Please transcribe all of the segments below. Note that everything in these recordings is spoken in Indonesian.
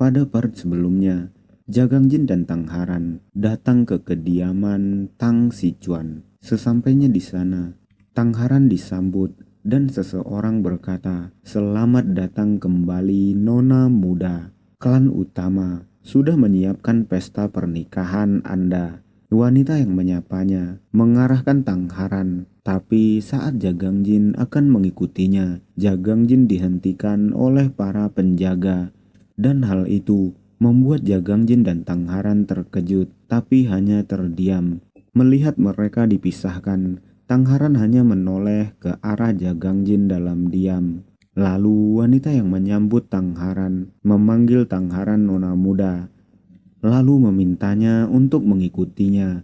Pada part sebelumnya, Jagangjin dan Tang Haran datang ke kediaman Tang Sichuan. Sesampainya di sana, Tang Haran disambut dan seseorang berkata, "Selamat datang kembali Nona muda. Klan utama sudah menyiapkan pesta pernikahan Anda." Wanita yang menyapanya mengarahkan Tang Haran, tapi saat Jagangjin akan mengikutinya, Jagangjin dihentikan oleh para penjaga. Dan hal itu membuat Jagangjin dan Tang Haran terkejut, tapi hanya terdiam. Melihat mereka dipisahkan, Tang Haran hanya menoleh ke arah Jagangjin dalam diam. Lalu wanita yang menyambut Tang Haran memanggil Tang Haran Nona muda, lalu memintanya untuk mengikutinya.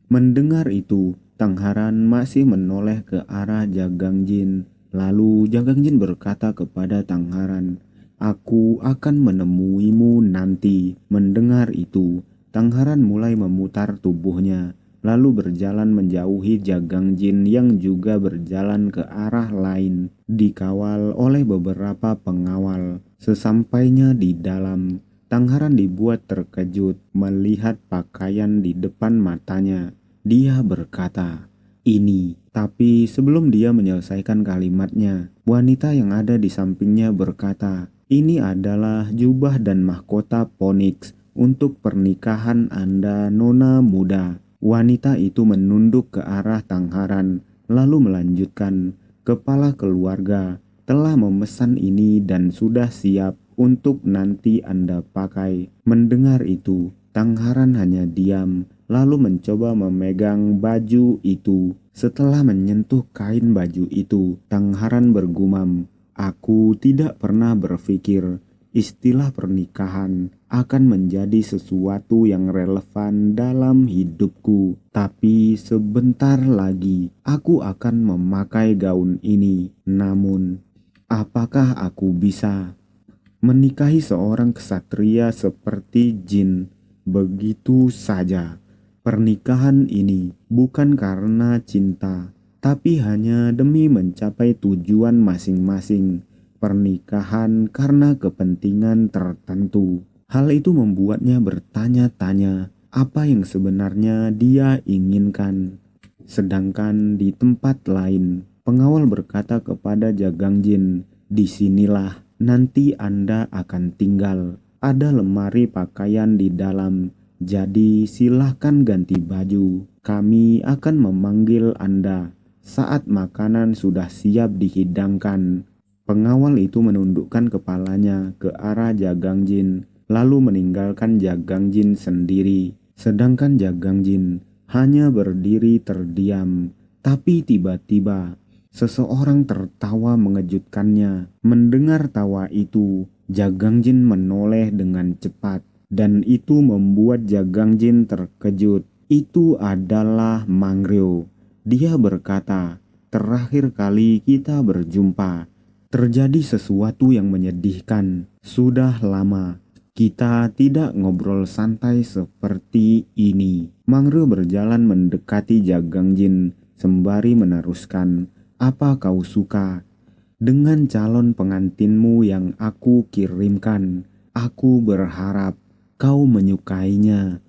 Mendengar itu, Tang Haran masih menoleh ke arah Jagangjin. Lalu Jagangjin berkata kepada Tang Haran, "Aku akan menemuimu nanti." Mendengar itu, Tang Haran mulai memutar tubuhnya, lalu berjalan menjauhi Jagangjin yang juga berjalan ke arah lain, dikawal oleh beberapa pengawal. Sesampainya di dalam, Tang Haran dibuat terkejut melihat pakaian di depan matanya. Dia berkata, "Ini." Tapi sebelum dia menyelesaikan kalimatnya, wanita yang ada di sampingnya berkata, "Ini adalah jubah dan mahkota Phoenix untuk pernikahan Anda, Nona muda." Wanita itu menunduk ke arah Tang Haran, lalu melanjutkan, "Kepala keluarga telah memesan ini dan sudah siap untuk nanti Anda pakai." Mendengar itu, Tang Haran hanya diam, lalu mencoba memegang baju itu. Setelah menyentuh kain baju itu, Tang Haran bergumam, "Aku tidak pernah berpikir istilah pernikahan akan menjadi sesuatu yang relevan dalam hidupku. Tapi sebentar lagi aku akan memakai gaun ini. Namun, apakah aku bisa menikahi seorang ksatria seperti Jin begitu saja?" Pernikahan ini bukan karena cinta, tapi hanya demi mencapai tujuan masing-masing. Pernikahan karena kepentingan tertentu. Hal itu membuatnya bertanya-tanya apa yang sebenarnya dia inginkan. Sedangkan di tempat lain, pengawal berkata kepada Jagangjin, "Disinilah nanti Anda akan tinggal. Ada lemari pakaian di dalam. Jadi silahkan ganti baju. Kami akan memanggil Anda saat makanan sudah siap dihidangkan." Pengawal itu menundukkan kepalanya ke arah Jagangjin, lalu meninggalkan Jagangjin sendiri. Sedangkan Jagangjin hanya berdiri terdiam. Tapi tiba-tiba seseorang tertawa mengejutkannya. Mendengar tawa itu, Jagangjin menoleh dengan cepat. Dan itu membuat Jagangjin terkejut. Itu adalah Mangryo. Dia berkata, "Terakhir kali kita berjumpa, terjadi sesuatu yang menyedihkan. Sudah lama kita tidak ngobrol santai seperti ini." Mangryo berjalan mendekati Jagangjin sembari meneruskan, "Apa kau suka dengan calon pengantinmu yang aku kirimkan? Aku berharap kau menyukainya."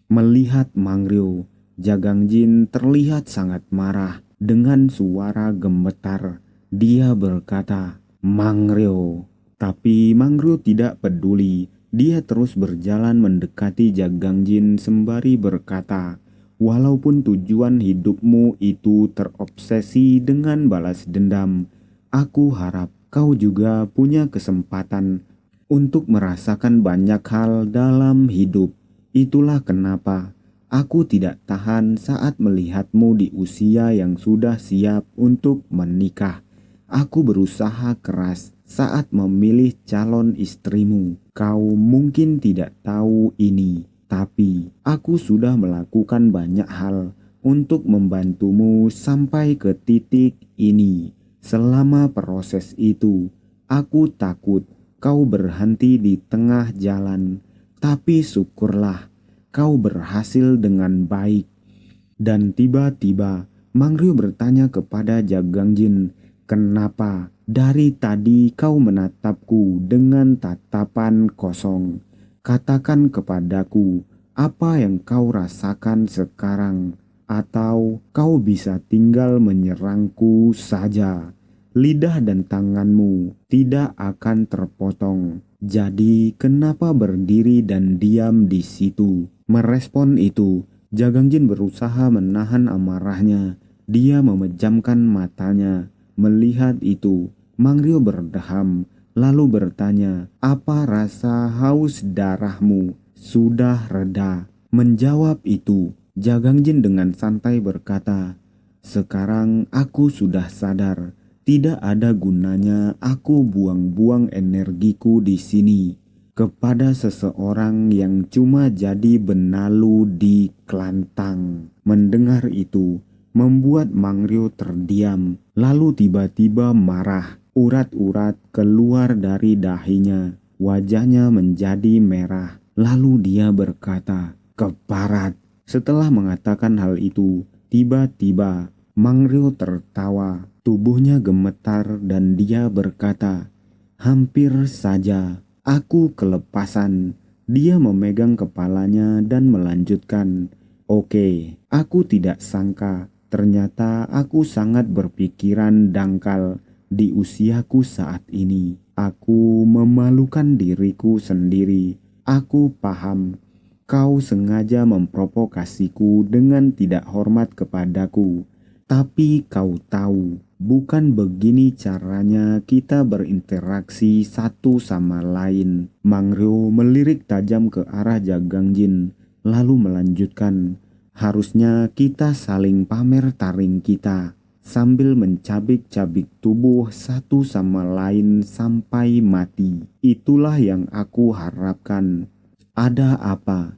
Melihat Mangryo, Jagangjin terlihat sangat marah. Dengan suara gemetar, dia berkata, "Mangryo." Tapi Mangryo tidak peduli. Dia terus berjalan mendekati Jagangjin sembari berkata, "Walaupun tujuan hidupmu itu terobsesi dengan balas dendam, aku harap kau juga punya kesempatan untuk merasakan banyak hal dalam hidup. Itulah kenapa aku tidak tahan saat melihatmu di usia yang sudah siap untuk menikah. Aku berusaha keras saat memilih calon istrimu. Kau mungkin tidak tahu ini, tapi aku sudah melakukan banyak hal untuk membantumu sampai ke titik ini. Selama proses itu, aku takut kau berhenti di tengah jalan, tapi syukurlah kau berhasil dengan baik." Dan tiba-tiba Mangryo bertanya kepada Jagangjin, Kenapa dari tadi kau menatapku dengan tatapan kosong? Katakan kepadaku apa yang kau rasakan sekarang, atau kau bisa tinggal menyerangku saja. Lidah dan tanganmu tidak akan terpotong. Jadi kenapa berdiri dan diam di situ? Merespon itu, Jagangjin berusaha menahan amarahnya. Dia memejamkan matanya. Melihat itu, Mangrio berdeham, lalu bertanya, "Apa rasa haus darahmu sudah reda?" Menjawab itu, Jagangjin dengan santai berkata, "Sekarang aku sudah sadar. Tidak ada gunanya aku buang-buang energiku di sini kepada seseorang yang cuma jadi benalu di kelantang." Mendengar itu, membuat Mangrio terdiam, lalu tiba-tiba marah. Urat-urat keluar dari dahinya, wajahnya menjadi merah. Lalu dia berkata, "Keparat." Setelah mengatakan hal itu, tiba-tiba Mangrio tertawa. Tubuhnya gemetar dan dia berkata, "Hampir saja aku kelepasan." Dia memegang kepalanya dan melanjutkan, "Oke, aku tidak sangka. Ternyata aku sangat berpikiran dangkal di usiaku saat ini. Aku memalukan diriku sendiri. Aku paham kau sengaja memprovokasiku dengan tidak hormat kepadaku. Tapi kau tahu, bukan begini caranya kita berinteraksi satu sama lain." Mangrio melirik tajam ke arah Jagangjin, lalu melanjutkan, "Harusnya kita saling pamer taring kita sambil mencabik-cabik tubuh satu sama lain sampai mati. Itulah yang aku harapkan." "Ada apa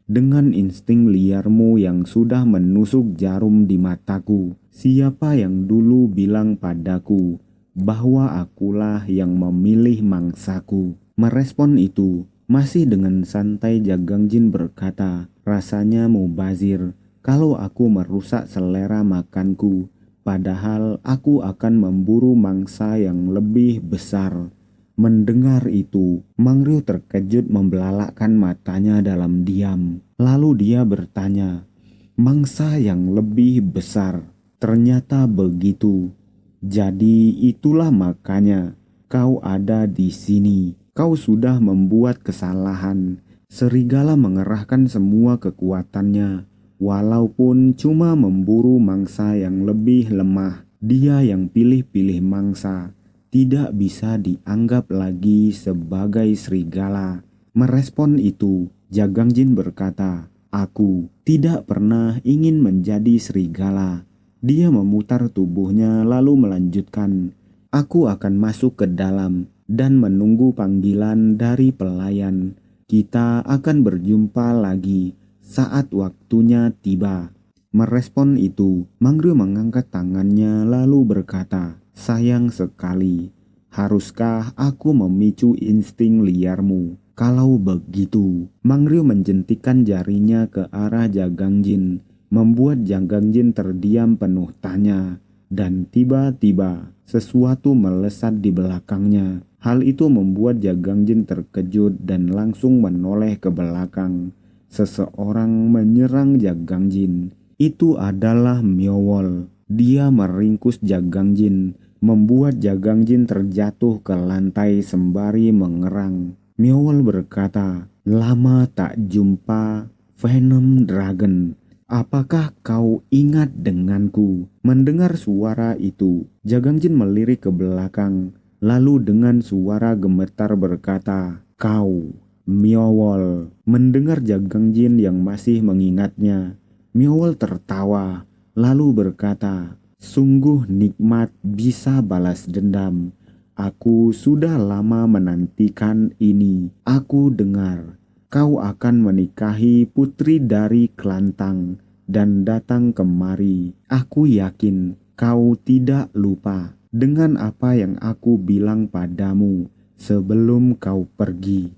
dengan insting liarmu yang sudah menusuk jarum di mataku? Siapa yang dulu bilang padaku bahwa akulah yang memilih mangsaku?" Merespon itu, masih dengan santai Jagangjin berkata, "Rasanya mubazir kalau aku merusak selera makanku, padahal aku akan memburu mangsa yang lebih besar." Mendengar itu, Mangrio terkejut membelalakkan matanya dalam diam. Lalu dia bertanya, "Mangsa yang lebih besar? Ternyata begitu. Jadi itulah makanya kau ada di sini. Kau sudah membuat kesalahan." Serigala mengerahkan semua kekuatannya, walaupun cuma memburu mangsa yang lebih lemah. Dia yang pilih-pilih mangsa tidak bisa dianggap lagi sebagai serigala. Merespon itu, Jagangjin berkata, "Aku tidak pernah ingin menjadi serigala." Dia memutar tubuhnya lalu melanjutkan, "Aku akan masuk ke dalam dan menunggu panggilan dari pelayan. Kita akan berjumpa lagi saat waktunya tiba." Merespon itu, Mangrio mengangkat tangannya lalu berkata, "Sayang sekali. Haruskah aku memicu insting liarmu? Kalau begitu." Mangrio menjentikkan jarinya ke arah Jagangjin, membuat Jagangjin terdiam penuh tanya. Dan tiba-tiba sesuatu melesat di belakangnya. Hal itu membuat Jagangjin terkejut dan langsung menoleh ke belakang. Seseorang menyerang Jagangjin. Itu adalah Myeowol. Dia meringkus Jagangjin, membuat Jagangjin terjatuh ke lantai sembari mengerang. Myeowol berkata, "Lama tak jumpa, Venom Dragon. Apakah kau ingat denganku?" Mendengar suara itu, Jagangjin melirik ke belakang, lalu dengan suara gemetar berkata, "Kau, Myeowol." Mendengar Jagangjin yang masih mengingatnya, Myeowol tertawa, lalu berkata, "Sungguh nikmat bisa balas dendam. Aku sudah lama menantikan ini. Aku dengar kau akan menikahi putri dari Kelantang dan datang kemari. Aku yakin kau tidak lupa dengan apa yang aku bilang padamu sebelum kau pergi,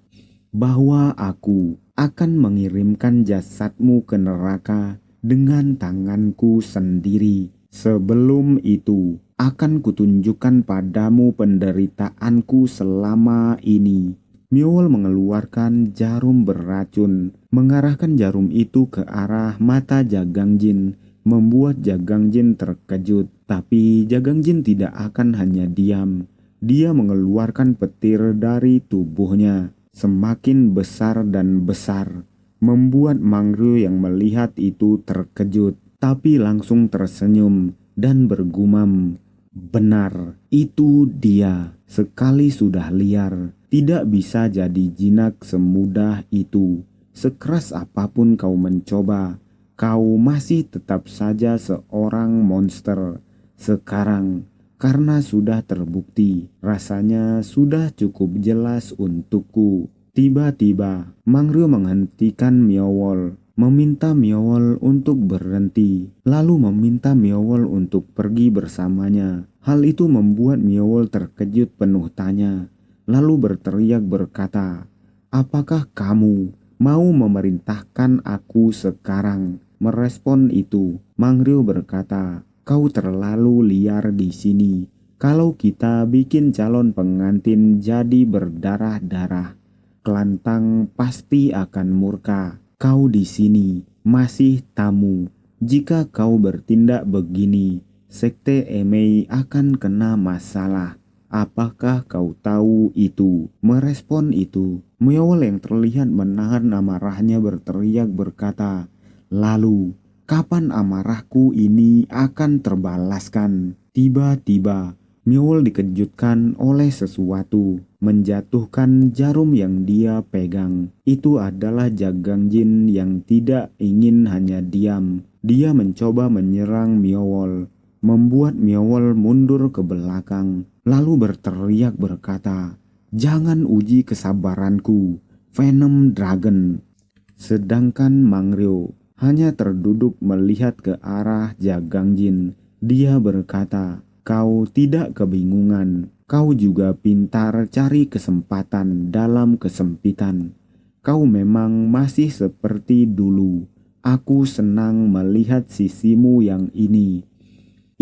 bahwa aku akan mengirimkan jasadmu ke neraka dengan tanganku sendiri. Sebelum itu, akan kutunjukkan padamu penderitaanku selama ini. Miyawol mengeluarkan jarum beracun, mengarahkan jarum itu ke arah mata Jagangjin, membuat Jagangjin terkejut. Tapi Jagangjin tidak akan hanya diam. Dia mengeluarkan petir dari tubuhnya, semakin besar dan besar, membuat Mangryo yang melihat itu terkejut, tapi langsung tersenyum dan bergumam, "Benar, itu dia. Sekali sudah liar, tidak bisa jadi jinak semudah itu. Sekeras apapun kau mencoba, kau masih tetap saja seorang monster. Sekarang, karena sudah terbukti, rasanya sudah cukup jelas untukku." Tiba-tiba, Mangryo menghentikan Miyawol, meminta Miyawol untuk berhenti, lalu meminta Miyawol untuk pergi bersamanya. Hal itu membuat Miyawol terkejut penuh tanya, lalu berteriak berkata, "Apakah kamu mau memerintahkan aku sekarang?" Merespon itu, Mangryo berkata, "Kau terlalu liar di sini. Kalau kita bikin calon pengantin jadi berdarah-darah, Kelantang pasti akan murka. Kau di sini masih tamu. Jika kau bertindak begini, Sekte Emei akan kena masalah. Apakah kau tahu itu?" Merespon itu, Miyawol yang terlihat menahan amarahnya berteriak berkata, "Lalu, kapan amarahku ini akan terbalaskan?" Tiba-tiba, Miyawol dikejutkan oleh sesuatu, menjatuhkan jarum yang dia pegang. Itu adalah Jagangjin yang tidak ingin hanya diam. Dia mencoba menyerang Miyawol, membuat Miyawol mundur ke belakang, lalu berteriak berkata, "Jangan uji kesabaranku, Venom Dragon." Sedangkan Mangryo hanya terduduk melihat ke arah Jagangjin. Dia berkata, "Kau tidak kebingungan. Kau juga pintar cari kesempatan dalam kesempitan. Kau memang masih seperti dulu. Aku senang melihat sisimu yang ini.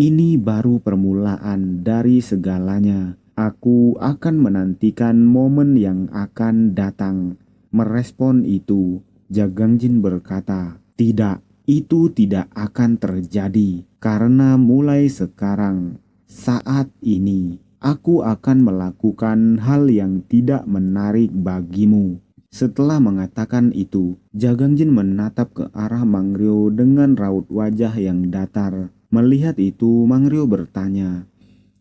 Ini baru permulaan dari segalanya. Aku akan menantikan momen yang akan datang." Merespon itu, Jagangjin berkata, "Tidak, itu tidak akan terjadi. Karena mulai sekarang, saat ini, aku akan melakukan hal yang tidak menarik bagimu." Setelah mengatakan itu, Jagangjin menatap ke arah Mangryo dengan raut wajah yang datar. Melihat itu, Mangryo bertanya,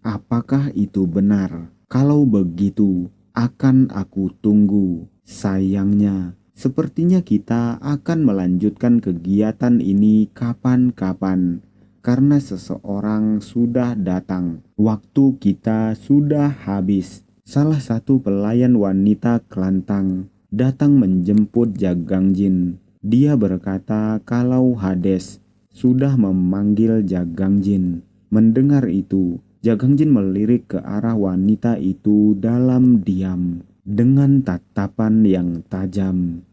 "Apakah itu benar? Kalau begitu, akan aku tunggu." Sayangnya, sepertinya kita akan melanjutkan kegiatan ini kapan-kapan, karena seseorang sudah datang. Waktu kita sudah habis. Salah satu pelayan wanita Kelantang datang menjemput Jagangjin. Dia berkata kalau Hades sudah memanggil Jagangjin. Mendengar itu, Jagangjin melirik ke arah wanita itu dalam diam dengan tatapan yang tajam.